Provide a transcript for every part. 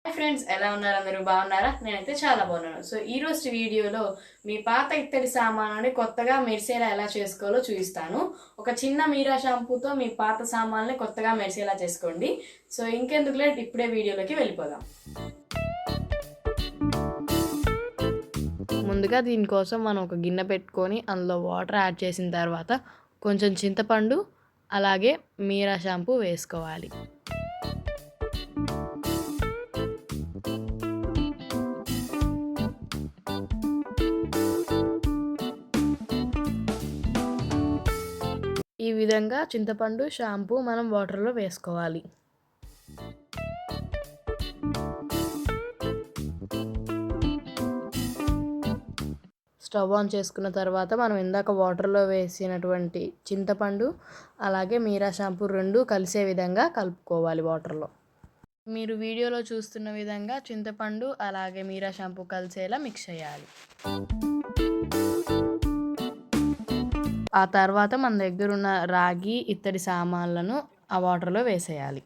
Hi friends, ఎలా ఉన్నారు? అందరూ బాగున్నారా? నేనైతే చాలా బాగున్నాను. సో ఈ రోజు వీడియోలో మీ పాత ఇత్తడి సామాన్ని కొత్తగా మెరిసేలా ఎలా చేసుకోవాలో చూపిస్తాను. ఒక చిన్న మీరా షాంపూతో మీ పాత సామాన్ని కొత్తగా మెరిసేలా చేసుకోండి. సో ఇంకెందుకు లేట్, ఇప్పుడే వీడియోలోకి వెళ్ళిపోదాం. ముందుగా దీనికోసం మనం ఒక గిన్నె పెట్టుకొని అందులో వాటర్ యాడ్ చేసిన తర్వాత కొంచెం చింతపండు అలాగే మీరా షాంపూ వేసుకోవాలి. ఈ విధంగా చింతపండు షాంపూ మనం వాటర్లో వేసుకోవాలి. స్టవ్ ఆన్ చేసుకున్న తర్వాత మనం ఇందాక వాటర్లో వేసినటువంటి చింతపండు అలాగే మీరా షాంపూ రెండు కలిసే విధంగా కలుపుకోవాలి వాటర్లో. మీరు వీడియోలో చూస్తున్న విధంగా చింతపండు అలాగే మీరా షాంపూ కలిసేలా మిక్స్ చేయాలి. ఆ తర్వాత మన దగ్గర ఉన్న రాగి ఇత్తడి సామాన్లను ఆ వాటర్లో వేసేయాలి.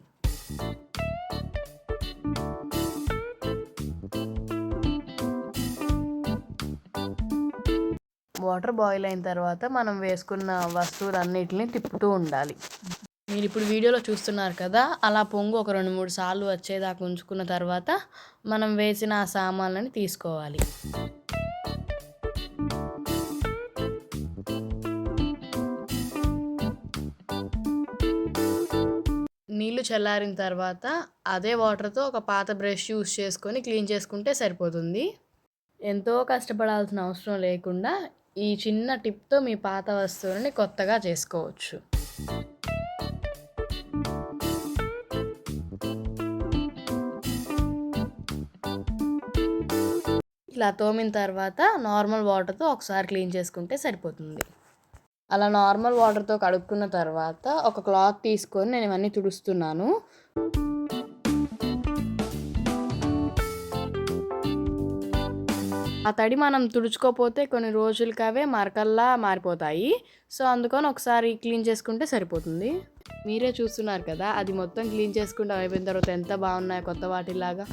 వాటర్ బాయిల్ అయిన తర్వాత మనం వేసుకున్న వస్తువులన్నిటిని తిప్పుతూ ఉండాలి. మీరు ఇప్పుడు వీడియోలో చూస్తున్నారు కదా, అలా పొంగు ఒక 2-3 సార్లు వచ్చేదాకా ఉంచుకున్న తర్వాత మనం వేసిన ఆ సామాన్లని తీసుకోవాలి. నీళ్లు చల్లారిన తర్వాత అదే వాటర్తో ఒక పాత బ్రష్ యూస్ చేసుకొని క్లీన్ చేసుకుంటే సరిపోతుంది. ఎంతో కష్టపడాల్సిన అవసరం లేకుండా ఈ చిన్న టిప్తో మీ పాత వస్తువులని కొత్తగా చేసుకోవచ్చు. ఇలా తోమిన తర్వాత నార్మల్ వాటర్తో ఒకసారి క్లీన్ చేసుకుంటే సరిపోతుంది. అలా నార్మల్ వాటర్తో కడుక్కున్న తర్వాత ఒక క్లాత్ తీసుకొని నేను ఇవన్నీ తుడుస్తున్నాను. ఆ తడి మనం తుడుచుకోకపోతే కొన్ని రోజులకి అవే మరకల్లా మారిపోతాయి. సో అందుకని ఒకసారి క్లీన్ చేసుకుంటే సరిపోతుంది. మీరే చూస్తున్నారు కదా, అది మొత్తం క్లీన్ చేసుకుంటే అయిపోయిన తర్వాత ఎంత బాగున్నాయి కొత్త వాటిలాగా.